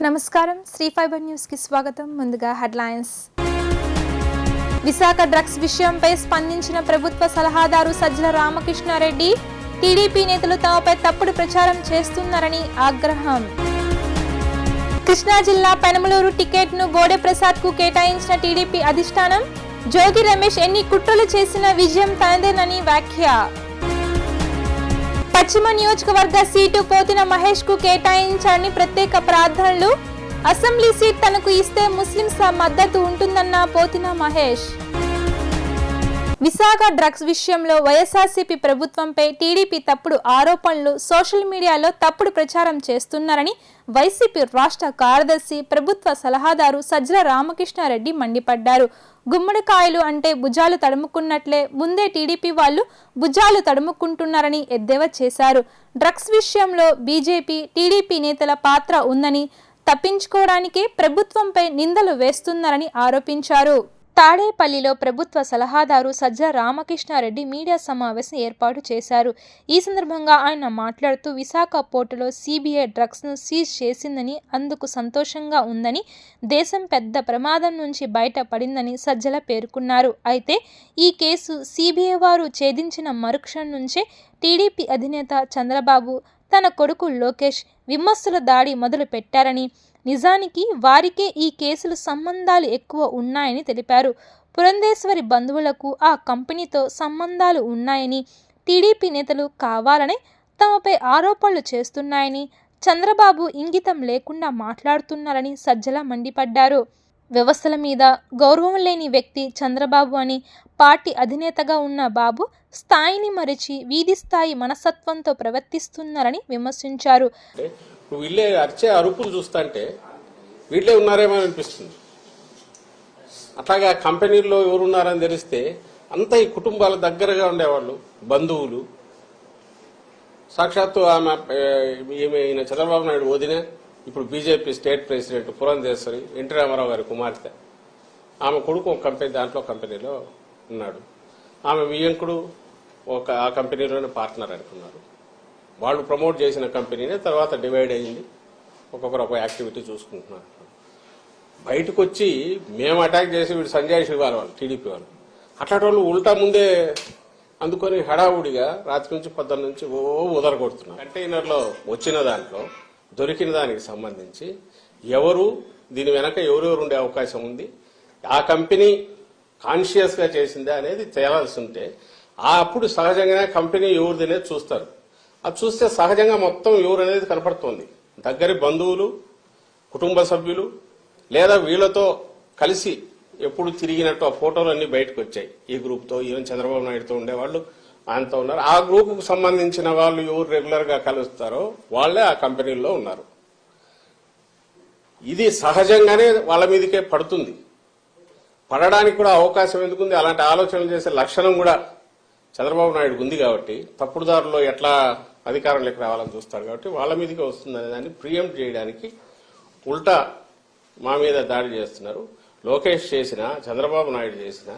నమస్కారం Shri fibre news కి స్వాగతం. ముందుగా హెడ్లైన్స్. విశాఖ డ్రగ్స్ విషయంపై స్పందించిన ప్రభుత్వ సలహాదారు సజ్జల రామకృష్ణారెడ్డి, టీడీపీ నేతలు తమపై తప్పుడు ప్రచారం చేస్తున్నారని ఆగ్రహం. కృష్ణా జిల్లా పెనమలూరు టికెట్ను బోడే ప్రసాద్ కు కేటాయించిన టీడీపీ అధిష్టానం, జోగి రమేష్ ఎన్ని కుట్రలు చేసిన విజయం తనదేనని వ్యాఖ్య. పశ్చిమ నియోజకవర్గ సీటు పోతిన మహేష్ కు కేటాయించాలని ప్రత్యేక ప్రార్థనలు, అసెంబ్లీ సీట్ తనకు ఇస్తే ముస్లింస్ మద్దతు ఉంటుందన్న పోతిన మహేష్. విశాఖ డ్రగ్స్ విషయంలో వైఎస్ఆర్సీపీ ప్రభుత్వంపై టీడీపీ తప్పుడు ఆరోపణలు, సోషల్ మీడియాలో తప్పుడు ప్రచారం చేస్తున్నారని వైసీపీ రాష్ట్ర కార్యదర్శి, ప్రభుత్వ సలహాదారు సజ్జల రామకృష్ణారెడ్డి మండిపడ్డారు. గుమ్మడికాయలు అంటే భుజాలు తడుముకున్నట్లే ముందే టీడీపీ వాళ్ళు భుజాలు తడుముకుంటున్నారని ఎద్దేవా చేశారు. డ్రగ్స్ విషయంలో బీజేపీ, టీడీపీ నేతల పాత్ర ఉందని, తప్పించుకోవడానికే ప్రభుత్వంపై నిందలు వేస్తున్నారని ఆరోపించారు. తాడేపల్లిలో ప్రభుత్వ సలహాదారు సజ్జల రామకృష్ణారెడ్డి మీడియా సమావేశం ఏర్పాటు చేశారు. ఈ సందర్భంగా ఆయన మాట్లాడుతూ, విశాఖ పోర్టులో సీబీఐ డ్రగ్స్ను సీజ్ చేసిందని, అందుకు సంతోషంగా ఉందని, దేశం పెద్ద ప్రమాదం నుంచి బయటపడిందని సజ్జల పేర్కొన్నారు. అయితే ఈ కేసు సీబీఐ వారు ఛేదించిన మరుక్షణం నుంచే టీడీపీ అధినేత చంద్రబాబు, తన కొడుకు లోకేష్ విమర్శల దాడి మొదలు పెట్టారని, నిజానికి వారికే ఈ కేసులు సంబంధాలు ఎక్కువ ఉన్నాయని తెలిపారు. పురంధేశ్వరి బంధువులకు ఆ కంపెనీతో సంబంధాలు ఉన్నాయని, టీడీపీ నేతలు కావాలనే తమపై ఆరోపణలు చేస్తున్నాయని, చంద్రబాబు ఇంగితం లేకుండా మాట్లాడుతున్నారని సజ్జల మండిపడ్డారు. వ్యవస్థల మీద గౌరవం లేని వ్యక్తి చంద్రబాబు అని, పార్టీ అధినేతగా ఉన్న బాబు స్థాయిని మరిచి వీధి స్థాయి మనస్తత్వంతో ప్రవర్తిస్తున్నారని విమర్శించారు. వీళ్ళే అరిచే అరుపులు చూస్తుంటే వీళ్ళే ఉన్నారేమో అనిపిస్తుంది. అట్లాగే ఆ కంపెనీల్లో ఎవరున్నారని తెలిస్తే అంతా ఈ కుటుంబాల దగ్గరగా ఉండేవాళ్ళు, బంధువులు. సాక్షాత్తు ఈయన చంద్రబాబు నాయుడు వదిన, ఇప్పుడు BJP state president Purandeswari, NT Rama Rao గారి కుమార్తె. ఆమె కొడుకు ఒక కంపెనీ, దాంట్లో కంపెనీలో ఉన్నాడు. ఆమె వియ్యంకుడు ఆ కంపెనీలోనే పార్ట్నర్ అనుకున్నారు. వాళ్ళు ప్రమోట్ చేసిన కంపెనీనే తర్వాత డివైడ్ అయ్యింది, ఒక్కొక్కరు ఒక యాక్టివిటీ చూసుకుంటున్నారు. బయటకు వచ్చి మేము అటాక్ చేసి వీడు సంజయ్ శివారు వాళ్ళు, టీడీపీ వాళ్ళు, అట్లాంటి వాళ్ళు ఉల్టా ముందే అందుకొని హడావుడిగా రాత్రి నుంచి పొద్దున్న నుంచి ఉదరగొడుతున్నారు. కంటైనర్లో వచ్చిన దాంట్లో దొరికిన దానికి సంబంధించి ఎవరు, దీని వెనక ఎవరెవరు ఉండే అవకాశం ఉంది, ఆ కంపెనీ కాన్షియస్ గా చేసిందా అనేది తేలాల్సి ఉంటే అప్పుడు సహజంగానే కంపెనీ ఎవరిది అనేది చూస్తారు. అది చూస్తే సహజంగా మొత్తం ఎవరు అనేది కనపడుతోంది. దగ్గరి బంధువులు, కుటుంబ సభ్యులు, లేదా వీళ్లతో కలిసి ఎప్పుడు తిరిగినట్టు ఆ ఫోటోలు అన్ని బయటకు వచ్చాయి. ఈ గ్రూప్తో, ఈవెన్ చంద్రబాబు నాయుడుతో ఉండేవాళ్ళు ఆయనతో ఉన్నారు. ఆ గ్రూపుకు సంబంధించిన వాళ్ళు ఎవరు రెగ్యులర్ గా కలుస్తారో వాళ్లే ఆ కంపెనీల్లో ఉన్నారు. ఇది సహజంగానే వాళ్ళ మీదకే పడుతుంది. పడడానికి కూడా అవకాశం ఎందుకుంది? అలాంటి ఆలోచనలు చేసే లక్షణం కూడా చంద్రబాబు నాయుడుకు ఉంది కాబట్టి, తప్పుడు దారిలో ఎట్లా అధికారంలోకి రావాలని చూస్తాడు కాబట్టి వాళ్ళ మీదకే వస్తుందనే దాన్ని ప్రియంప్ట్ చేయడానికి ఉల్టా మా మీద దాడి చేస్తున్నారు. లోకేష్ చేసినా, చంద్రబాబు నాయుడు చేసినా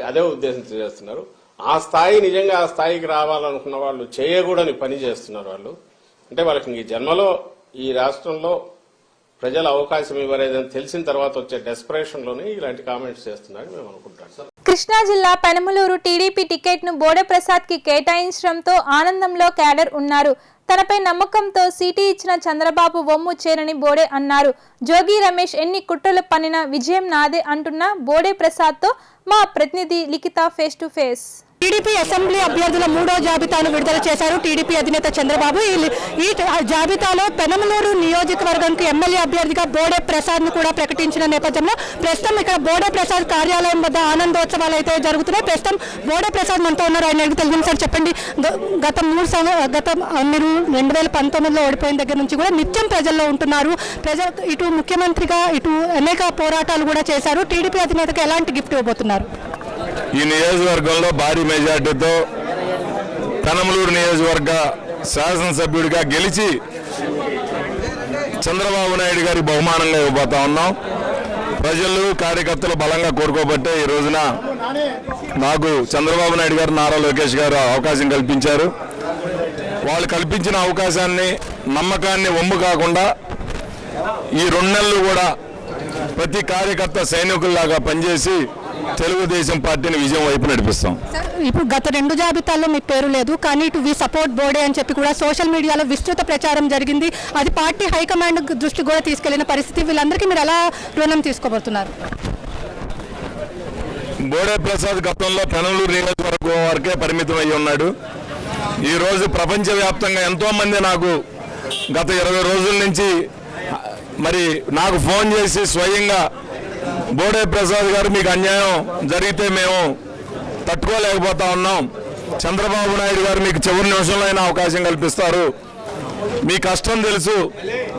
అదే ఉద్దేశంతో చేస్తున్నారు. ఆ స్థాయి, నిజంగా ఆ స్థాయికి రావాలనుకున్న వాళ్ళు చేయకూడని పని చేస్తున్నారు. వాళ్ళు అంటే వాళ్ళకి ఈ జన్మలో ఈ రాష్ట్రంలో ప్రజల అవకాశం ఇవ్వలేదని తెలిసిన తర్వాత వచ్చే డెస్పరేషన్ లోనే ఇలాంటి కామెంట్స్ చేస్తున్నారని మేము అనుకుంటాం. కృష్ణా జిల్లా పెనమలూరు టీడీపీ టికెట్ ను బోడే ప్రసాద్ కి కేటాయించడంతో ఆనందంలో క్యాడర్ ఉన్నారు. తనపై నమ్మకంతో సీటు ఇచ్చిన చంద్రబాబు వమ్ము చేరని బోడే అన్నారు. జోగి రమేష్ ఎన్ని కుట్రలు పన్నినా విజయం నాదే అంటున్న బోడే ప్రసాద్ తో మా ప్రతినిధి Likhita face to face. TDP assembly అభ్యర్థుల 3వ జాబితాను విడుదల చేశారు టీడీపీ అధినేత చంద్రబాబు. ఈ జాబితాలో పెనమలూరు నియోజకవర్గానికి ఎమ్మెల్యే అభ్యర్థిగా బోడే ప్రసాద్ ను కూడా ప్రకటించిన నేపథ్యంలో ప్రస్తుతం ఇక్కడ బోడే ప్రసాద్ కార్యాలయం వద్ద ఆనందోత్సవాలు అయితే జరుగుతున్నాయి. ప్రస్తుతం బోడే ప్రసాద్ మనతో ఉన్నారు. ఆయన తెలుగు సార్ చెప్పండి, మీరు 2019లో ఓడిపోయిన దగ్గర నుంచి కూడా నిత్యం ప్రజల్లో ఉంటున్నారు. ఇటు ముఖ్యమంత్రిగా ఇటు అనేక పోరాటాలు కూడా చేశారు. టీడీపీ అధినేతకు ఎలాంటి గిఫ్ట్ ఇవ్వబోతున్నారు? ఈ నియోజకవర్గంలో భారీ మెజార్టీతో పెనమలూరు నియోజకవర్గ శాసనసభ్యుడిగా గెలిచి చంద్రబాబు నాయుడు గారి బహుమానంగా ఇవ్వబోతా ఉన్నాం. ప్రజలు, కార్యకర్తలు బలంగా కోరుకోబట్టే ఈ రోజున నాకు చంద్రబాబు నాయుడు గారు, నారా లోకేష్ గారు అవకాశం కల్పించారు. వాళ్ళు కల్పించిన అవకాశాన్ని, నమ్మకాన్ని వమ్ము కాకుండా ఈ 2 నెలలు కూడా ప్రతి కార్యకర్త సైనికుల్లాగా పనిచేసి తెలుగుదేశం పార్టీని విజయం వైపు నడిపిస్తాం. ఇప్పుడు గత 2 జాబితాల్లో మీ పేరు లేదు, కానీ ఇటు వి సపోర్ట్ బోడే అని చెప్పి కూడా సోషల్ మీడియాలో విస్తృత ప్రచారం జరిగింది. అది పార్టీ హైకమాండ్ దృష్టి కూడా తీసుకెళ్లిన పరిస్థితి. వీళ్ళందరికీ మీరు ఎలా రుణం తీసుకోబోతున్నారు? బోడే ప్రసాద్ గతంలో పెనమలూరు నియోజకవర్గం వరకే పరిమితం అయ్యి ఉన్నాడు. ఈరోజు ప్రపంచవ్యాప్తంగా ఎంతోమంది నాకు గత 20 రోజుల నుంచి మరి నాకు ఫోన్ చేసి స్వయంగా బోడే ప్రసాద్ గారు మీకు అన్యాయం జరిగితే మేము తట్టుకోలేకపోతా ఉన్నాం, చంద్రబాబు నాయుడు గారు మీకు చివరి నిమిషంలో అయినా అవకాశం కల్పిస్తారు, మీ కష్టం తెలుసు,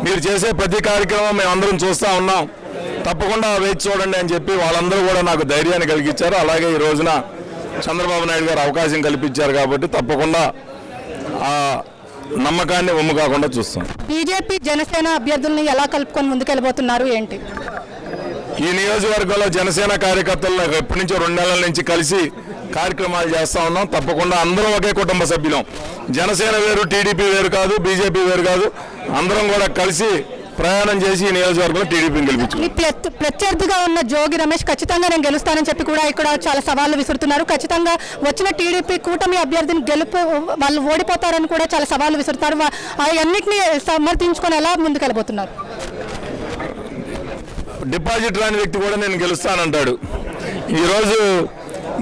మీరు చేసే ప్రతి కార్యక్రమం మేము అందరం చూస్తూ ఉన్నాం, తప్పకుండా వేచి చూడండి అని చెప్పి వాళ్ళందరూ కూడా నాకు ధైర్యాన్ని కలిగించారు. అలాగే ఈ రోజున చంద్రబాబు నాయుడు గారు అవకాశం కల్పించారు కాబట్టి తప్పకుండా ఆ నమ్మకాన్ని ఒమ్ము కాకుండా చూస్తాం. బీజేపీ జనసేన అభ్యర్థుల్ని ఎలా కలుపుకొని ముందుకెళ్ళబోతున్నారు ఏంటి? ఈ నియోజకవర్గంలో జనసేన కార్యకర్తలు ఎప్పటి నుంచో 2 నెలల నుంచి కలిసి కార్యక్రమాలు చేస్తూ ఉన్నాం. తప్పకుండా అందరం ఒకే కుటుంబ సభ్యులం. జనసేన వేరు, టీడీపీ వేరు కాదు, బీజేపీ వేరు కాదు, అందరం కూడా కలిసి ప్రయాణం చేసి ఈ నియోజకవర్గంలో టీడీపీని గెలిపించారు. ప్రత్యర్థిగా ఉన్న జోగి రమేష్ ఖచ్చితంగా నేను గెలుస్తానని చెప్పి కూడా ఇక్కడ చాలా సవాళ్లు విసురుతున్నారు. ఖచ్చితంగా వచ్చిన టీడీపీ కూటమి అభ్యర్థిని వాళ్ళు ఓడిపోతారని కూడా చాలా సవాళ్లు విసురుతారు. అవన్నింటినీ సమర్థించుకొని ఎలా ముందుకెళ్ళబోతున్నారు? డిపాజిట్ రాని వ్యక్తి కూడా నేను గెలుస్తానంటాడు. ఈరోజు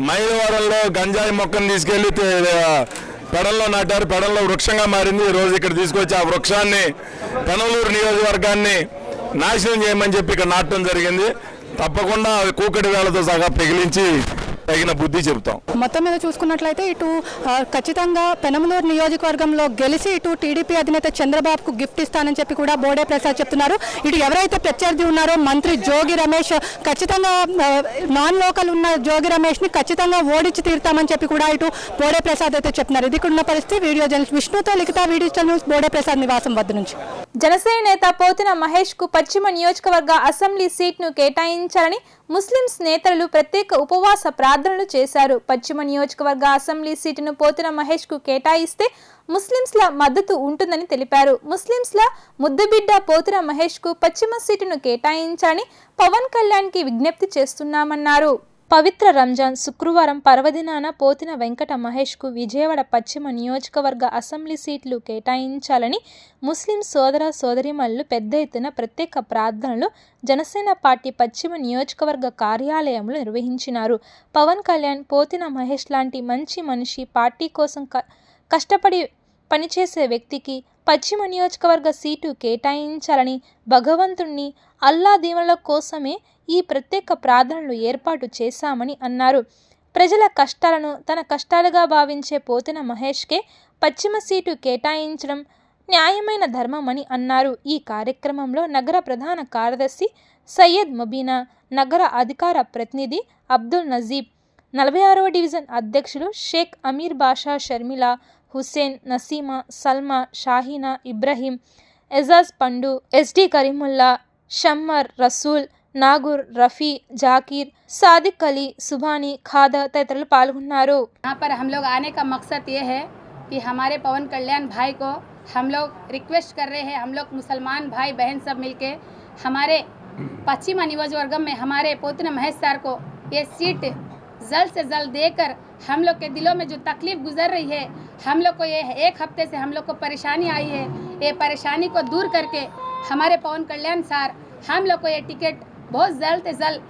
మైలవరంలో గంజాయి మొక్కను తీసుకెళ్లి పెడల్లో నాటారు, పెడల్లో వృక్షంగా మారింది. ఈరోజు ఇక్కడ తీసుకొచ్చి ఆ వృక్షాన్ని పెనమలూరు నియోజకవర్గాన్ని నాశనం చేయమని చెప్పి ఇక్కడ నాటడం జరిగింది. తప్పకుండా కూకటి వేళతో సహా పెగిలించి తగిన బుద్ధి చెబుతాం. మొత్తం మీద చూసుకున్నట్లయితే ఇటు ఖచ్చితంగా పెనమలూరు నియోజకవర్గంలో గెలిచి ఇటు టీడీపీ అధినేత చంద్రబాబుకు గిఫ్ట్ ఇస్తానని చెప్పి కూడా బోడే ప్రసాద్ చెప్తున్నారు. ఇటు ఎవరైతే ప్రత్యర్థి ఉన్నారో మంత్రి జోగి రమేష్ ఖచ్చితంగా నాన్ లోకల్ ఉన్న జోగి రమేష్ని ఖచ్చితంగా ఓడించి తీరుతామని చెప్పి కూడా ఇటు బోడే ప్రసాద్ అయితే చెప్తున్నారు. ఇది ఉన్న పరిస్థితి. వీడియో జర్నలిస్ట్ విష్ణుతో లిఖిత, వీడియో న్యూస్, బోడే ప్రసాద్ నివాసం వద్ద నుంచి. జనసేన నేత పోతిన మహేష్ కు పశ్చిమ నియోజకవర్గ అసెంబ్లీ సీట్ను కేటాయించాలని ముస్లింస్ నేతలు ప్రత్యేక ఉపవాస ప్రార్థనలు చేశారు. పశ్చిమ నియోజకవర్గ అసెంబ్లీ సీటును పోతిన మహేష్ కు కేటాయిస్తే ముస్లింస్ల మద్దతు ఉంటుందని తెలిపారు. ముస్లింస్ల ముద్దుబిడ్డ పోతిన మహేష్ కు పశ్చిమ సీటును కేటాయించాలని పవన్ కళ్యాణ్ కి విజ్ఞప్తి చేస్తున్నామన్నారు. పవిత్ర రంజాన్ శుక్రవారం పర్వదినాన పోతిన వెంకట మహేష్కు విజయవాడ పశ్చిమ నియోజకవర్గ అసెంబ్లీ సీట్లు కేటాయించాలని ముస్లిం సోదర సోదరీమణులు పెద్ద ఎత్తున ప్రత్యేక ప్రార్థనలు జనసేన పార్టీ పశ్చిమ నియోజకవర్గ కార్యాలయంలో నిర్వహించినారు. పవన్ కళ్యాణ్ పోతిన మహేష్ లాంటి మంచి మనిషి, పార్టీ కోసం కష్టపడి పనిచేసే వ్యక్తికి పశ్చిమ నియోజకవర్గ సీటు కేటాయించాలని భగవంతుణ్ణి, అల్లా దీవెనల కోసమే ఈ ప్రత్యేక ప్రార్థనలు ఏర్పాటు చేశామని అన్నారు. ప్రజల కష్టాలను తన కష్టాలుగా భావించే పోతిన మహేష్కే పశ్చిమ సీటు కేటాయించడం న్యాయమైన ధర్మమని అన్నారు. ఈ కార్యక్రమంలో నగర ప్రధాన కార్యదర్శి సయ్యద్ ముబీనా, నగర అధికార ప్రతినిధి అబ్దుల్ నజీబ్, 46వ డివిజన్ అధ్యక్షులు షేక్ అమీర్ బాషా, షర్మిల, హుసేన్, నసీమా, సల్మా, షాహీనా, ఇబ్రహీం, ఎజాజ్ పండు, ఎస్డి కరీముల్లా, షమ్మర్, రసూల్, नागुर, रफ़ी, जाकिर, सादिक अली, सुभानी, खादा तैतरल पाल्गొన్నారు. यहाँ पर हम लोग आने का मकसद ये है कि हमारे पवन कल्याण भाई को हम लोग रिक्वेस्ट कर रहे हैं, हम लोग मुसलमान भाई बहन सब मिलके हमारे पश्चिम नियोजकवर्ग में हमारे पोतिन महेश सर को ये सीट जल्द से जल्द देकर हम लोग के दिलों में जो तकलीफ गुजर रही है, हम लोग को ये 1 हफ्ते से हम लोग को परेशानी आई है, ये परेशानी को दूर करके हमारे पवन कल्याण सर हम लोग को ये टिकट बहुत जल्द से जल्द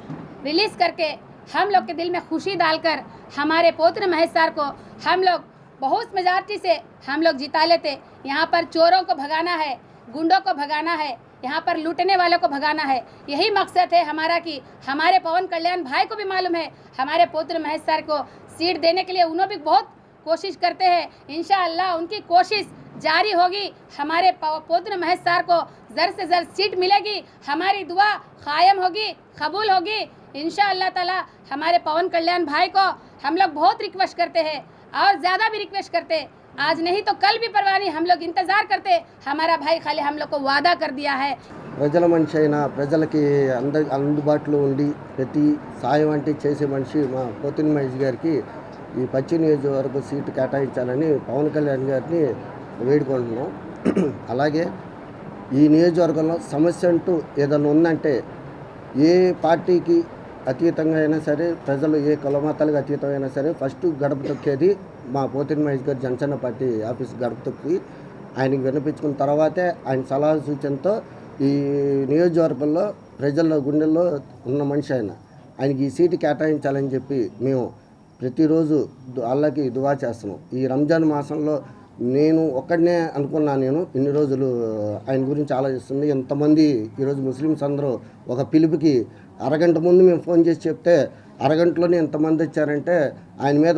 रिलीज़ करके हम लोग के दिल में खुशी डालकर हमारे पोतिन महेश सर को हम लोग बहुत मेजॉरिटी से हम लोग जिता लेते। यहाँ पर चोरों को भगाना है, गुंडों को भगाना है, यहाँ पर लूटने वालों को भगाना है, यही मकसद है हमारा कि हमारे पवन कल्याण भाई को भी मालूम है हमारे पोतिन महेश सर को सीट देने के लिए उन्होंने भी बहुत कोशिश करते हैं। इंशाअल्लाह उनकी कोशिश जारी होगी, हमारे पोतिन महेश सर को जल्द से जल्द सीट मिलेगी, हमारी दुआ कायम होगी, कबूल होगी इंशाअल्लाह ताला। हमारे पवन कल्याण भाई को हम लोग बहुत रिक्वेस्ट करते हैं और ज़्यादा भी रिक्वेस्ट करते, आज नहीं तो कल भी परवानी हम लोग इंतज़ार करते, हमारा भाई खाली हम लोग को वादा कर दिया है। ప్రజల మనిషి అయినా ప్రజలకి అందుబాటులో ఉండి ప్రతి సాయం అంటే చేసే మనిషి మా పోతిన మహేష్ గారికి ఈ పశ్చిమ నియోజకవర్గ సీటు కేటాయించాలని పవన్ కళ్యాణ్ గారిని వేడుకుంటున్నాం. అలాగే ఈ నియోజకవర్గంలో సమస్య అంటూ ఏదైనా ఉందంటే ఏ పార్టీకి అతీతంగా అయినా సరే, ప్రజలు ఏ కులమతాలకు అతీతమైనా సరే ఫస్ట్ గడప తొక్కేది మా పోతిని మహేష్ గారు జనసేన పార్టీ ఆఫీస్ గడప తొక్కి ఆయనకి వినిపించుకున్న తర్వాతే ఆయన సలహా సూచనతో ఈ నియోజకవర్గంలో ప్రజల గుండెల్లో ఉన్న మనిషి ఆయనకి ఈ సీటు కేటాయించాలని చెప్పి మేము ప్రతిరోజు అల్లకి దువా చేస్తున్నాం. ఈ రంజాన్ మాసంలో నేను ఒక్కడనే అనుకున్నాను, నేను ఇన్ని రోజులు ఆయన గురించి ఆలోచిస్తుంది. ఎంతమంది ఈరోజు ముస్లిమ్స్ అందరూ ఒక పిలుపుకి అరగంట ముందు మేము ఫోన్ చేసి చెప్తే అరగంటలోనే ఎంతమంది వచ్చారంటే ఆయన మీద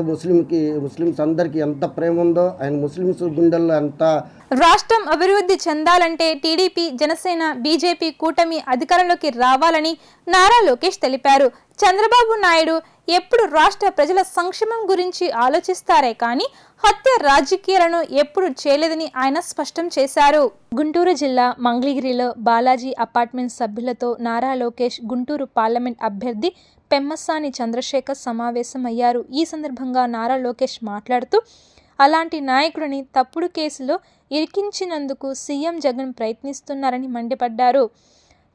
ముస్లిమ్స్ అందరికీ ఎంత ప్రేమ ఉందో, ఆయన ముస్లిమ్స్ గుండెల్లో ఎంత. రాష్ట్రం అభివృద్ధి చెందాలంటే టీడీపీ, జనసేన, బీజేపీ కూటమి అధికారంలోకి రావాలని నారా లోకేష్ తెలిపారు. చంద్రబాబు నాయుడు ఎప్పుడు రాష్ట్ర ప్రజల సంక్షేమం గురించి ఆలోచిస్తారే కానీ హత్య రాజకీయాలను ఎప్పుడు చేయలేదని ఆయన స్పష్టం చేశారు. గుంటూరు జిల్లా మంగళగిరిలో బాలాజీ అపార్ట్మెంట్ సభ్యులతో నారా లోకేష్, గుంటూరు పార్లమెంట్ అభ్యర్థి పెమ్మసాని చంద్రశేఖర్ సమావేశమయ్యారు. ఈ సందర్భంగా నారా లోకేష్ మాట్లాడుతూ అలాంటి నాయకుడిని తప్పుడు కేసులో ఇరికించినందుకు సీఎం జగన్ ప్రయత్నిస్తున్నారని మండిపడ్డారు.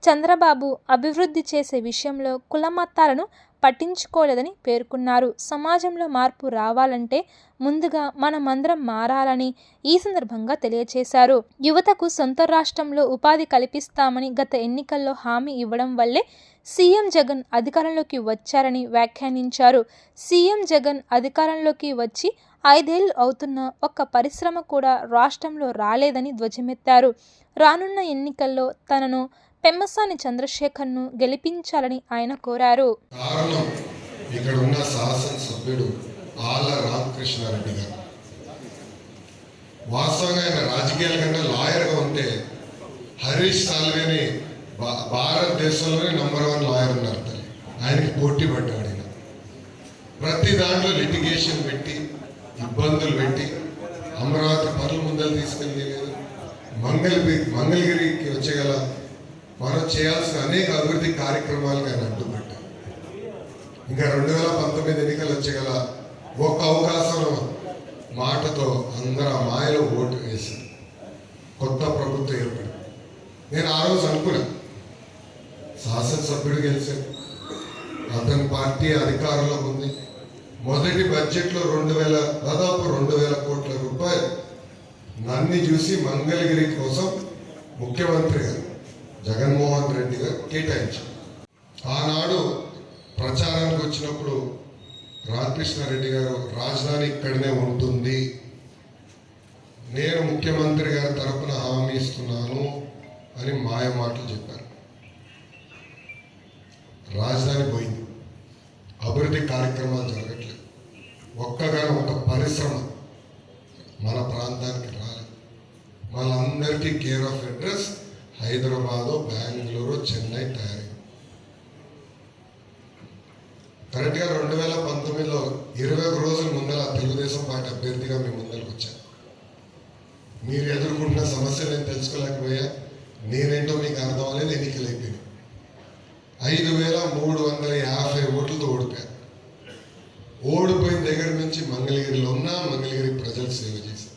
చంద్రబాబు అభివృద్ధి చేసే విషయంలో కులమతాలను పట్టించుకోలేదని పేర్కొన్నారు. సమాజంలో మార్పు రావాలంటే ముందుగా మనమందరం మారాలని ఈ సందర్భంగా తెలియజేశారు. యువతకు సొంత రాష్ట్రంలో ఉపాధి కల్పిస్తామని గత ఎన్నికల్లో హామీ ఇవ్వడం వల్లే సీఎం జగన్ అధికారంలోకి వచ్చారని వ్యాఖ్యానించారు. సీఎం జగన్ అధికారంలోకి వచ్చి 5 ఏళ్లు అవుతున్న ఒక్క పరిశ్రమ కూడా రాష్ట్రంలో రాలేదని ధ్వజమెత్తారు. రానున్న ఎన్నికల్లో తనను పెమ్మసాని చంద్రశేఖర్ను గెలిపించాలని ఆయన కోరారు. కారణం ఇక్కడ ఉన్న శాసనసభ్యుడు ఆళ్ల రామకృష్ణారెడ్డి గారు. వాస్తవంగా ఆయన రాజకీయాల కన్నా లాయర్గా ఉంటే హరీష్ సాల్వేని భారతదేశంలోనే నంబర్ 1 లాయర్ ఉన్నారు. ఆయనకి పోటీ పడ్డాడు. ప్రతి దాంట్లో లిటిగేషన్ పెట్టి, ఇబ్బందులు పెట్టి, అమరావతి పనులు ముందలు తీసుకెళ్ళి లేదు, మంగళగిరికి వచ్చేగల మనం చేయాల్సిన అనేక అభివృద్ధి కార్యక్రమాలకు ఆయన అడ్డుపెట్టారు. ఇంకా 2019 ఎన్నికలు వచ్చేగల ఒక్క అవకాశం మాటతో అందరూ ఆ మాయలో ఓటు వేశారు. కొత్త ప్రభుత్వం ఏర్పడింది. నేను ఆ రోజు అనుకున్నా, శాసనసభ్యుడు గెలిచారు, అతని పార్టీ అధికారంలో ఉంది. మొదటి బడ్జెట్లో దాదాపు 2,000 కోట్ల రూపాయలు నన్ను చూసి మంగళగిరి కోసం ముఖ్యమంత్రి గారు జగన్మోహన్ రెడ్డి గారు కేటాయించారు. ఆనాడు ప్రచారానికి వచ్చినప్పుడు రామకృష్ణారెడ్డి గారు రాజధాని ఇక్కడనే ఉంటుంది, నేను ముఖ్యమంత్రి గారి తరపున హామీ ఇస్తున్నాను అని మాయ మాటలు చెప్పారు. రాజధాని పోయింది, అభివృద్ధి కార్యక్రమాలు జరగట్లేదు. ఒక్క పరిశ్రమ మన ప్రాంతానికి రాలేదు. వాళ్ళందరికీ care of address Hyderabad, Bengaluru, Chennai తయారీ. కరెక్ట్గా 2019లో 21 రోజుల ముందర తెలుగుదేశం పార్టీ అభ్యర్థిగా మీ ముందరకు వచ్చాను. మీరు ఎదుర్కొంటున్న సమస్యలు నేను తెలుసుకోలేకపోయా, నేనేంటో మీకు అర్థం అనేది ఎన్నికలు అయిపోయినాయి. 5,350 ఓట్లతో ఓడిపోయారు. ఓడిపోయిన దగ్గర నుంచి మంగళగిరిలో ఉన్న మంగళగిరి ప్రజలు సేవ చేశారు.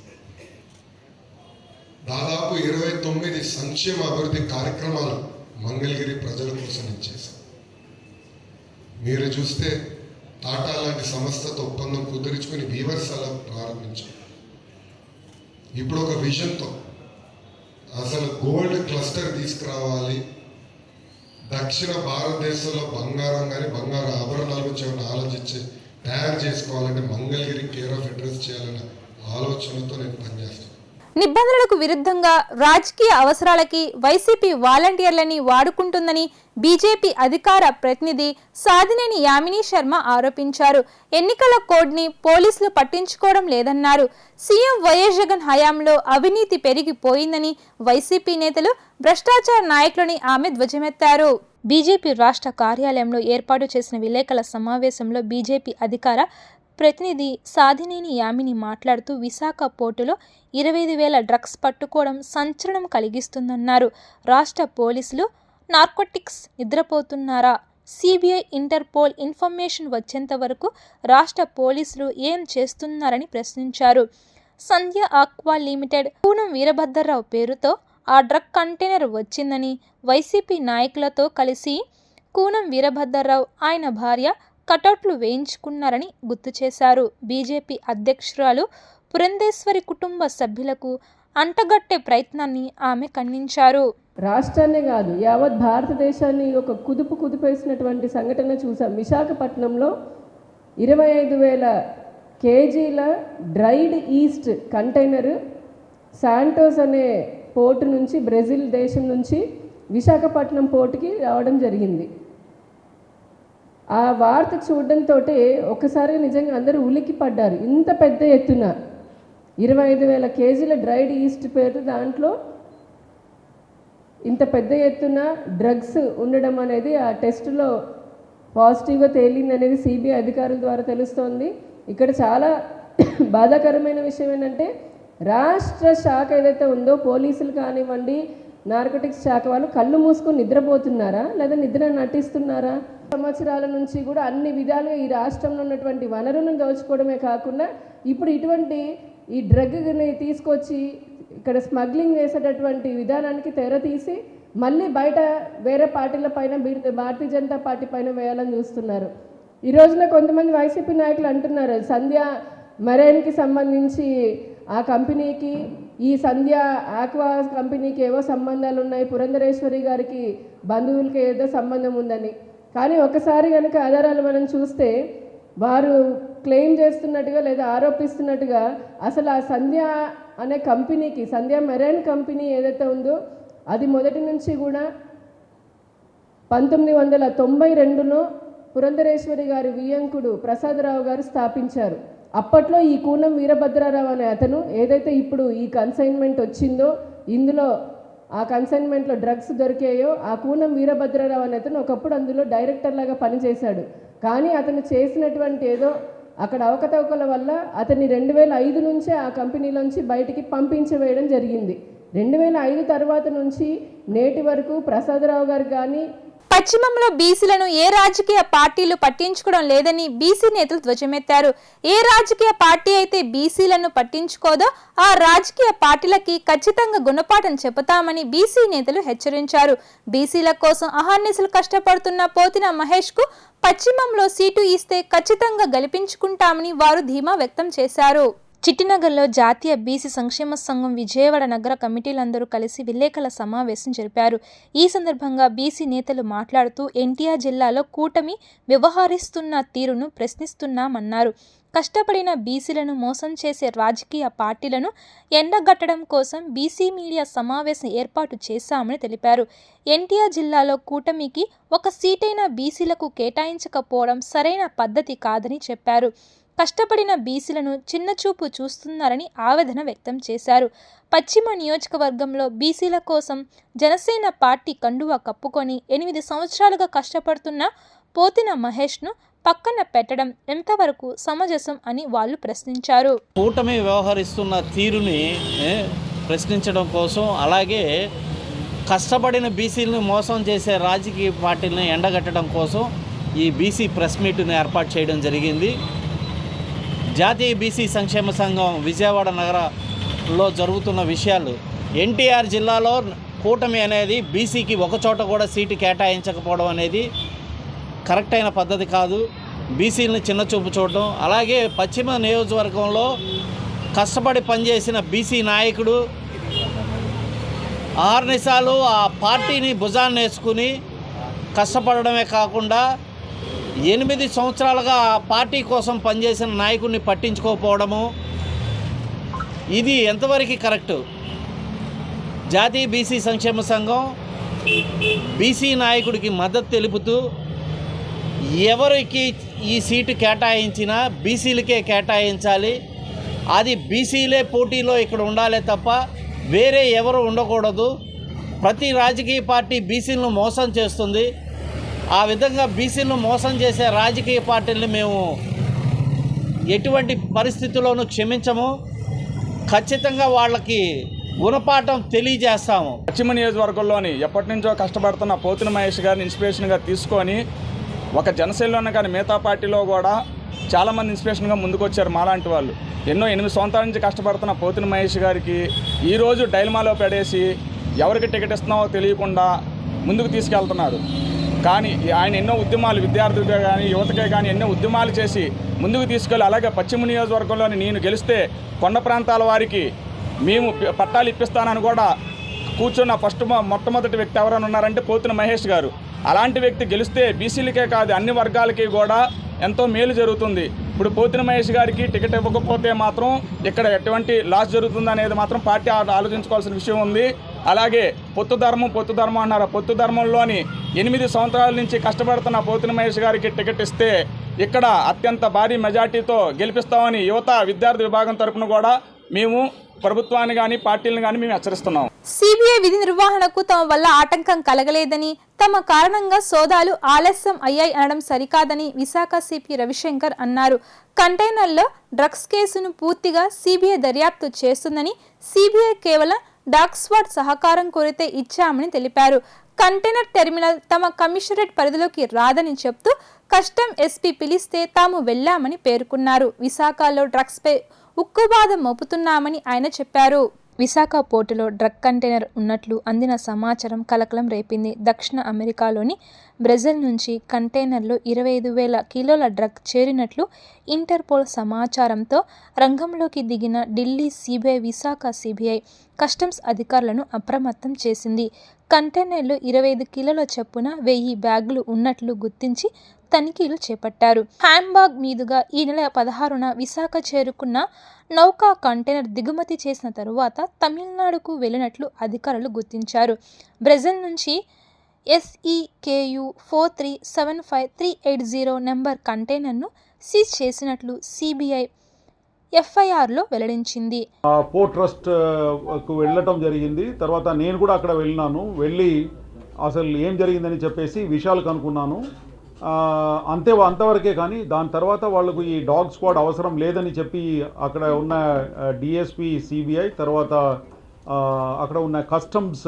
దాదాపు 29 సంక్షేమ అభివృద్ధి కార్యక్రమాలు మంగళగిరి ప్రజల కోసం నేను చేశాను. మీరు చూస్తే టాటా లాంటి సంస్థతో ఒప్పందం కుదుర్చుకుని వీవర్స్ అలా ప్రారంభించాం. ఇప్పుడు ఒక విజన్తో అసలు గోల్డ్ క్లస్టర్ తీసుకురావాలి, దక్షిణ భారతదేశంలో బంగారం కానీ బంగారు ఆభరణాల గురించి ఏమైనా ఆలోచించి తయారు చేసుకోవాలంటే మంగళగిరి కేర్ ఆఫ్ అడ్రస్ చేయాలన్న ఆలోచనతో నేను పనిచేస్తాను. నిబంధనలకు విరుద్ధంగా రాజకీయ అవసరాలకి వైసీపీ వాలంటీర్లని వాడుకుంటుందని బీజేపీ అధికార ప్రతినిధి సాదినేని యామిని శర్మ ఆరోపించారు. ఎన్నికల కోడ్ని పోలీసులు పట్టించుకోవడం లేదన్నారు. సీఎం వైఎస్ జగన్ హయాంలో అవినీతి పెరిగిపోయిందని వైసీపీ నేతలు భ్రష్టాచార నాయకులని ఆమె ధ్వజమెత్తారు. బీజేపీ రాష్ట్ర కార్యాలయంలో ఏర్పాటు చేసిన విలేకరుల సమావేశంలో బీజేపీ అధికార ప్రతినిధి సాదినేని యామిని మాట్లాడుతూ విశాఖ పోర్టులో 25,000 డ్రగ్స్ పట్టుకోవడం సంచలనం కలిగిస్తుందన్నారు. రాష్ట్ర పోలీసులు నార్కోటిక్స్ నిద్రపోతున్నారా? సిబిఐ, ఇంటర్పోల్ ఇన్ఫర్మేషన్ వచ్చేంత వరకు రాష్ట్ర పోలీసులు ఏం చేస్తున్నారని ప్రశ్నించారు. సంధ్య ఆక్వా లిమిటెడ్ పూనం వీరభద్రరావు పేరుతో ఆ డ్రగ్ కంటైనర్ వచ్చిందని వైసీపీ నాయకులతో కలిసి కూనం వీరభద్రరావు ఆయన భార్య కటౌట్లు వేయించుకున్నారని గుర్తు చేశారు. బీజేపీ అధ్యక్షురాలు పురంధేశ్వరి కుటుంబ సభ్యులకు అంటగట్టే ప్రయత్నాన్ని ఆమె ఖండించారు. రాష్ట్రాన్నే కాదు యావత్ భారతదేశాన్ని ఒక కుదిపేసినటువంటి సంఘటన చూసాం. విశాఖపట్నంలో 25,000 కేజీల డ్రైడ్ ఈస్ట్ కంటైనర్ శాంటోస్ అనే పోర్టు నుంచి, బ్రెజిల్ దేశం నుంచి విశాఖపట్నం పోర్టుకి రావడం జరిగింది. ఆ వార్త చూడడంతో ఒకసారి నిజంగా అందరూ ఉలిక్కి పడ్డారు. ఇంత పెద్ద ఎత్తున 25,000 కేజీల డ్రైడ్ ఈస్ట్ పేరు, దాంట్లో ఇంత పెద్ద ఎత్తున డ్రగ్స్ ఉండడం అనేది ఆ టెస్టులో పాజిటివ్గా తేలింది అనేది సిబిఐ అధికారుల ద్వారా తెలుస్తోంది. ఇక్కడ చాలా బాధాకరమైన విషయం ఏంటంటే రాష్ట్ర శాఖ ఏదైతే ఉందో, పోలీసులు కానివ్వండి, నార్కోటిక్స్ శాఖ వాళ్ళు కళ్ళు మూసుకొని నిద్రపోతున్నారా లేదా నిద్ర నటిస్తున్నారా? సంవత్సరాల నుంచి కూడా అన్ని విధాలుగా ఈ రాష్ట్రంలో ఉన్నటువంటి వనరులను దోచుకోవడమే కాకుండా ఇప్పుడు ఇటువంటి ఈ డ్రగ్ని తీసుకొచ్చి ఇక్కడ స్మగ్లింగ్ చేసేటటువంటి విధానానికి తెర తీసి మళ్ళీ బయట వేరే పార్టీల పైన, భారతీయ జనతా పార్టీ పైన వేయాలని చూస్తున్నారు. ఈ రోజున కొంతమంది వైసీపీ నాయకులు అంటున్నారు సంధ్య మెరైన్కి సంబంధించి ఆ కంపెనీకి, ఈ సంధ్య ఆక్వా కంపెనీకి ఏవో సంబంధాలు ఉన్నాయి, పురంధరేశ్వరి గారికి బంధువులకి ఏదో సంబంధం ఉందని. కానీ ఒకసారి కనుక ఆధారాలు మనం చూస్తే వారు క్లెయిమ్ చేస్తున్నట్టుగా లేదా ఆరోపిస్తున్నట్టుగా అసలు ఆ సంధ్య అనే కంపెనీకి, సంధ్య మెరైన్ కంపెనీ ఏదైతే ఉందో అది మొదటి నుంచి కూడా 1992లో పురంధరేశ్వరి గారి వియ్యంకుడు ప్రసాదరావు గారు స్థాపించారు. అప్పట్లో ఈ కూనం వీరభద్రరావు అనే అతను ఏదైతే ఇప్పుడు ఈ కన్సైన్మెంట్ వచ్చిందో, ఇందులో ఆ కన్సైన్మెంట్లో డ్రగ్స్ దొరికాయో, ఆ కూనం వీరభద్రరావు అనే అతను ఒకప్పుడు అందులో డైరెక్టర్ లాగా పనిచేశాడు. కానీ అతను చేసినటువంటి ఏదో అక్కడ అవకతవకల వల్ల అతన్ని 2005 నుంచే ఆ కంపెనీలోంచి బయటికి పంపించవేయడం జరిగింది. 2005 తర్వాత నుంచి నేటి వరకు ప్రసాదరావు గారు కానీ పశ్చిమంలో బీసీలను ఏ రాజకీయ పార్టీలు పట్టించుకోవడం లేదని బీసీ నేతలు ధ్వజమెత్తారు. ఏ రాజకీయ పార్టీ అయితే బీసీలను పట్టించుకోదో ఆ రాజకీయ పార్టీలకి ఖచ్చితంగా గుణపాఠం చెబుతామని బీసీ నేతలు హెచ్చరించారు. బీసీల కోసం అహర్నిశలు కష్టపడుతున్న పోతిన మహేష్ కు పశ్చిమంలో సీటు ఇస్తే ఖచ్చితంగా గెలిపించుకుంటామని వారు ధీమా వ్యక్తం చేశారు. చిట్టినగర్లో జాతీయ బీసీ సంక్షేమ సంఘం విజయవాడ నగర కమిటీలందరూ కలిసి విలేకరుల సమావేశం జరిపారు. ఈ సందర్భంగా బీసీ నేతలు మాట్లాడుతూ ఎన్టీఆర్ జిల్లాలో కూటమి వ్యవహరిస్తున్న తీరును ప్రశ్నిస్తున్నామన్నారు. కష్టపడిన బీసీలను మోసం చేసే రాజకీయ పార్టీలను ఎండగట్టడం కోసం బీసీ మీడియా సమావేశం ఏర్పాటు చేశామని తెలిపారు. ఎన్టీఆర్ జిల్లాలో కూటమికి ఒక సీటైన బీసీలకు కేటాయించకపోవడం సరైన పద్ధతి కాదని చెప్పారు. కష్టపడిన బీసీలను చిన్నచూపు చూస్తున్నారని ఆవేదన వ్యక్తం చేశారు. పశ్చిమ నియోజకవర్గంలో బీసీల కోసం జనసేన పార్టీ కండువా కప్పుకొని 8 సంవత్సరాలుగా కష్టపడుతున్న పోతిన మహేష్ను పక్కన పెట్టడం ఎంతవరకు సమంజసం అని వాళ్ళు ప్రశ్నించారు. కూటమి వ్యవహరిస్తున్న తీరుని ప్రశ్నించడం కోసం, అలాగే కష్టపడిన బీసీలను మోసం చేసే రాజకీయ పార్టీలను ఎండగట్టడం కోసం ఈ బీసీ ప్రెస్ మీట్ను ఏర్పాటు చేయడం జరిగింది. జాతీయ బీసీ సంక్షేమ సంఘం విజయవాడ నగరంలో జరుగుతున్న విషయాలు, ఎన్టీఆర్ జిల్లాలో కూటమి అనేది బీసీకి ఒక చోట కూడా సీటు కేటాయించకపోవడం అనేది కరెక్ట్ అయిన పద్ధతి కాదు. బీసీలను చిన్నచూపు చూడడం, అలాగే పశ్చిమ నియోజకవర్గంలో కష్టపడి పనిచేసిన బీసీ నాయకుడు ఆర్నిసాలు ఆ పార్టీని భుజాన్ని వేసుకుని కష్టపడడమే కాకుండా 8 సంవత్సరాలుగా ఆ పార్టీ కోసం పనిచేసిన నాయకుడిని పట్టించుకోకపోవడము, ఇది ఎంతవరకు కరెక్టు? జాతీయ బీసీ సంక్షేమ సంఘం బీసీ నాయకుడికి మద్దతు తెలుపుతూ ఎవరికి ఈ సీటు కేటాయించినా బీసీలకే కేటాయించాలి, అది బీసీలే పోటీలో ఇక్కడ ఉండాలే తప్ప వేరే ఎవరు ఉండకూడదు. ప్రతి రాజకీయ పార్టీ బీసీలను మోసం చేస్తుంది. ఆ విధంగా బీసీలను మోసం చేసే రాజకీయ పార్టీలను మేము ఎటువంటి పరిస్థితుల్లోనూ క్షమించము. ఖచ్చితంగా వాళ్ళకి గుణపాఠం తెలియజేస్తాము. పశ్చిమ నియోజకవర్గంలోని ఎప్పటి నుంచో కష్టపడుతున్న పోతిన మహేష్ గారిని ఇన్స్పిరేషన్గా తీసుకొని ఒక జనసేనలోనే కానీ మిగతా పార్టీలో కూడా చాలామంది ఇన్స్పిరేషన్గా ముందుకు వచ్చారు. మాలాంటి వాళ్ళు 8 సంవత్సరాల నుంచి కష్టపడుతున్న పోతిన మహేష్ గారికి ఈరోజు డైలమాలో పడేసి ఎవరికి టికెట్ ఇస్తున్నామో తెలియకుండా ముందుకు తీసుకెళ్తున్నారు. కానీ ఆయన ఎన్నో ఉద్యమాలు విద్యార్థులుగా కానీ యువతకే కానీ ఎన్నో ఉద్యమాలు చేసి ముందుకు తీసుకెళ్ళి, అలాగే పశ్చిమ నియోజకవర్గంలోని నేను గెలిస్తే కొండ ప్రాంతాల వారికి మేము పట్టాలు ఇప్పిస్తానని కూడా కూర్చున్న మొట్టమొదటి వ్యక్తి ఎవరైనా ఉన్నారంటే పోతున్న మహేష్ గారు. అలాంటి వ్యక్తి గెలిస్తే బీసీలకే కాదు అన్ని వర్గాలకి కూడా ఎంతో మేలు జరుగుతుంది. ఇప్పుడు పోతిన మహేష్ గారికి టికెట్ ఇవ్వకపోతే మాత్రం ఇక్కడ ఎటువంటి లాస్ జరుగుతుంది అనేది మాత్రం పార్టీ ఆలోచించుకోవాల్సిన విషయం ఉంది. అలాగే పొత్తు ధర్మం అన్నారు. పొత్తు ధర్మంలోని 8 సంవత్సరాల నుంచి కష్టపడుతున్న పోతిన మహేష్ గారికి టికెట్ ఇస్తే ఇక్కడ అత్యంత భారీ మెజార్టీతో గెలిపిస్తామని యువత విద్యార్థి విభాగం తరఫున కూడా మేము ప్రభుత్వాన్ని కానీ పార్టీలను కానీ మేము హెచ్చరిస్తున్నాం. సిబిఐ విధి నిర్వహణకు తమ వల్ల ఆటంకం కలగలేదని, తమ కారణంగా సోదాలు ఆలస్యం అయ్యాయి అనడం సరికాదని విశాఖ సిపి రవిశంకర్ అన్నారు. కంటైనర్లో డ్రగ్స్ కేసును పూర్తిగా సిబిఐ దర్యాప్తు చేస్తుందని, సిబిఐ కేవలం డాగ్ స్క్వాడ్ సహకారం కోరితే ఇచ్చామని తెలిపారు. కంటైనర్ టెర్మినల్ తమ కమిషనరేట్ పరిధిలోకి రాదని చెప్తూ కస్టమ్ ఎస్పీ పిలిస్తే తాము వెళ్లామని పేర్కొన్నారు. విశాఖలో డ్రగ్స్పై ఉక్కుబాధ మోపుతున్నామని ఆయన చెప్పారు. విశాఖ పోర్టులో డ్రగ్ కంటైనర్ ఉన్నట్లు అందిన సమాచారం కలకలం రేపింది. దక్షిణ అమెరికాలోని బ్రెజిల్ నుంచి కంటైనర్లో 25,000 కిలోల డ్రగ్ చేరినట్లు ఇంటర్పోల్ సమాచారంతో రంగంలోకి దిగిన Delhi CBI, Visakha CBI customs అధికారులను అప్రమత్తం చేసింది. కంటైనర్లో 25 కిలోల చొప్పున 1000 బ్యాగులు ఉన్నట్లు గుర్తించి తనిఖీలు చేపట్టారు. హ్యాండ్బాగ్ మీదుగా ఈ నెల 16న విశాఖ చేరుకున్న నౌకా కంటైనర్ దిగుమతి చేసిన తరువాత తమిళనాడుకు వెళ్లినట్లు అధికారులు గుర్తించారు. బ్రెజిల్ నుంచి SEKU 4375380 నెంబర్ కంటైనర్ను సీజ్ చేసినట్లు సిబిఐ FIRలో వెల్లడించింది. పోర్ట్ ట్రస్ట్కు వెళ్ళటం జరిగింది. తర్వాత నేను కూడా అక్కడ వెళ్ళి అసలు ఏం జరిగిందని చెప్పేసి విషయాలు కనుక్కున్నాను. అంతవరకే. కానీ దాని తర్వాత వాళ్లకు ఈ డాగ్ స్క్వాడ్ అవసరం లేదని చెప్పి అక్కడ ఉన్న డిఎస్పి సిబిఐ, తర్వాత అక్కడ ఉన్న కస్టమ్స్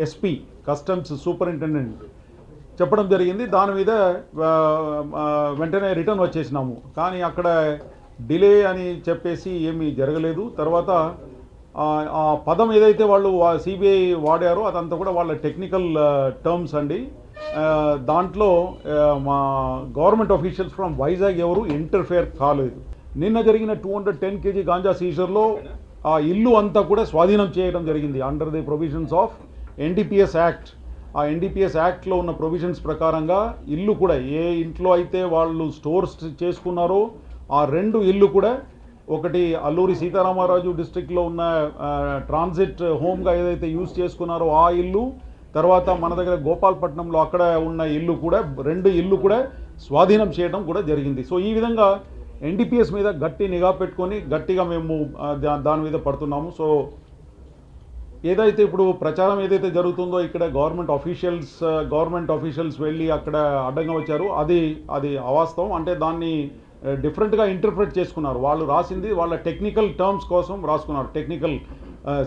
ఎస్పీ, కస్టమ్స్ సూపరింటెండెంట్ చెప్పడం జరిగింది. దాని మీద వెంటనే రిటర్న్ వచ్చేసినాము. కానీ అక్కడ డిలే అని చెప్పేసి ఏమీ జరగలేదు. తర్వాత ఆ పదం ఏదైతే వాళ్ళు సిబిఐ వాడారో అదంతా కూడా వాళ్ళ టెక్నికల్ టర్మ్స్ అండి. దాంట్లో మా గవర్నమెంట్ ఆఫీషియల్స్ ఫ్రమ్ వైజాగ్ ఎవరు ఇంటర్ఫేర్ కాలేదు. నిన్న జరిగిన 210 kg గాంజా సీజర్లో ఆ ఇల్లు అంతా కూడా స్వాధీనం చేయడం జరిగింది under the provisions of NDPS act. ఆ NDPS యాక్ట్లో ఉన్న ప్రొవిజన్స్ ప్రకారంగా ఇల్లు కూడా ఏ ఇంట్లో అయితే వాళ్ళు స్టోర్స్ చేసుకున్నారో ఆ 2 ఇల్లు కూడా, ఒకటి అల్లూరి సీతారామరాజు డిస్ట్రిక్ట్లో ఉన్న ట్రాన్సిట్ హోమ్గా ఏదైతే యూజ్ చేసుకున్నారో ఆ ఇల్లు, తర్వాత మన దగ్గర గోపాలపట్నంలో అక్కడ ఉన్న ఇల్లు కూడా, 2 ఇల్లు కూడా స్వాధీనం చేయడం కూడా జరిగింది. సో ఈ విధంగా NDPS మీద గట్టి నిఘా పెట్టుకొని గట్టిగా మేము దాని మీద పడుతున్నాము. సో ఏదైతే ఇప్పుడు ప్రచారం ఏదైతే జరుగుతుందో ఇక్కడ గవర్నమెంట్ ఆఫీషియల్స్ వెళ్ళి అక్కడ అడ్డంగా వచ్చారు, అది అవాస్తవం. అంటే దాన్ని డిఫరెంట్గా ఇంటర్ప్రెట్ చేసుకున్నారు. వాళ్ళు రాసింది వాళ్ళ టెక్నికల్ టర్మ్స్ కోసం రాసుకున్నారు, టెక్నికల్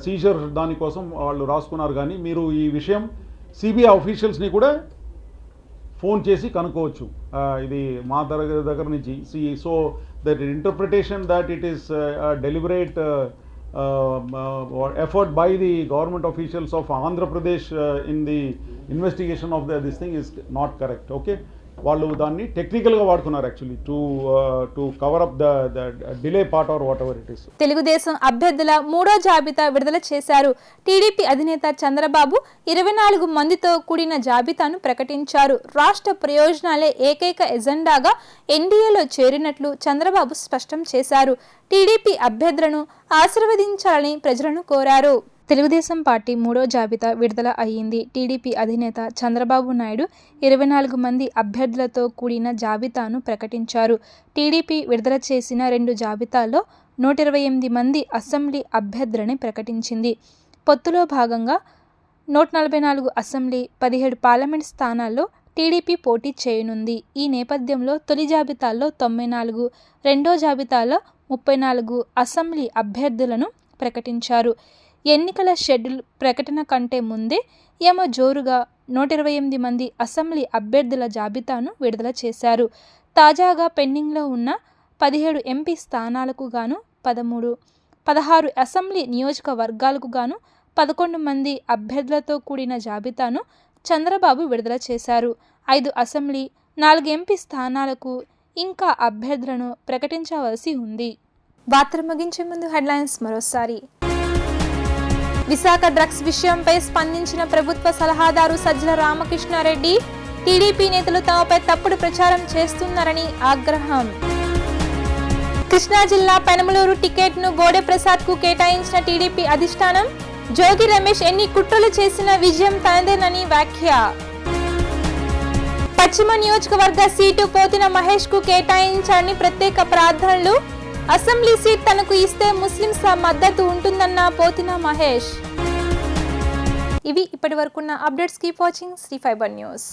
సీజర్ దానికోసం వాళ్ళు రాసుకున్నారు. కానీ మీరు ఈ విషయం సిబిఐ ఆఫీషియల్స్ని కూడా ఫోన్ చేసి కనుక్కోవచ్చు. ఇది మా దగ్గర నుంచి so that interpretation that it is deliberate effort by the government officials of Andhra Pradesh in the investigation of this thing is not correct. Okay, వాళ్ళు దాన్ని టెక్నికల్గా వాడుతున్నారు actually to cover up the delay part or what ever it is. Telugu Desam అభ్యర్థుల 3వ జాబితా విడుదల చేశారు. TDP అధినేత చంద్రబాబు 24 మందితో కూడిన జాబితాను ప్రకటించారు. రాష్ట్ర ప్రయోజనాలే ఏకైక ఎజెండాగా ఎన్డీఏలో చేరినట్లు చంద్రబాబు స్పష్టం చేశారు. టీడీపీ అభ్యర్థులను ఆశీర్వదించాలని ప్రజలను కోరారు. తెలుగుదేశం పార్టీ 3వ జాబితా విడుదల అయ్యింది. టీడీపీ అధినేత చంద్రబాబు నాయుడు 24 మంది అభ్యర్థులతో కూడిన జాబితాను ప్రకటించారు. టీడీపీ విడుదల చేసిన 2 జాబితాల్లో 128 మంది అసెంబ్లీ అభ్యర్థులని ప్రకటించింది. పొత్తులో భాగంగా 144 అసెంబ్లీ, 17 పార్లమెంట్ స్థానాల్లో టీడీపీ పోటీ చేయనుంది. ఈ నేపథ్యంలో తొలి జాబితాలో 94, రెండో జాబితాలో 34 అసెంబ్లీ అభ్యర్థులను ప్రకటించారు. ఎన్నికల షెడ్యూల్ ప్రకటన కంటే ముందే జోరుగా 128 మంది అసెంబ్లీ అభ్యర్థుల జాబితాను విడుదల చేశారు. తాజాగా పెండింగ్లో ఉన్న 17 ఎంపీ స్థానాలకు గాను 16 అసెంబ్లీ నియోజకవర్గాలకు గాను 11 మంది అభ్యర్థులతో కూడిన జాబితాను చంద్రబాబు విడుదల చేశారు. 5 అసెంబ్లీ, 4 ఎంపీ స్థానాలకు ఇంకా అభ్యర్థులను ప్రకటించవలసి ఉంది. వార్తలు ముగించే ముందు హెడ్లైన్స్ మరోసారి. విశాఖ డ్రగ్స్ విషయంపై స్పందించిన ప్రభుత్వ సలహాదారు సజ్జల రామకృష్ణారెడ్డి, టీడీపీ నేతలు తమపై తప్పుడు ప్రచారం చేస్తున్నారని ఆగ్రహం. కృష్ణా జిల్లా పెనమలూరు టికెట్ను బోడే ప్రసాద్కు కేటాయించిన టీడీపీ అధిష్టానం, జోగి రమేష్ ఎన్ని కుట్రలు చేసిన విజయం తనదేనని వ్యాఖ్య. పశ్చిమ నియోజకవర్గ సీటు పోతిన మహేష్కు కేటాయించాలని ప్రత్యేక ప్రార్థనలు, అసెంబ్లీ సీట్ తనకు ఇస్తే ముస్లింల మద్దతు ఉంటుందన్న పోతిన మహేష్. ఇవి ఇప్పటి వరకున్న updates. Keep watching Sri fibre news.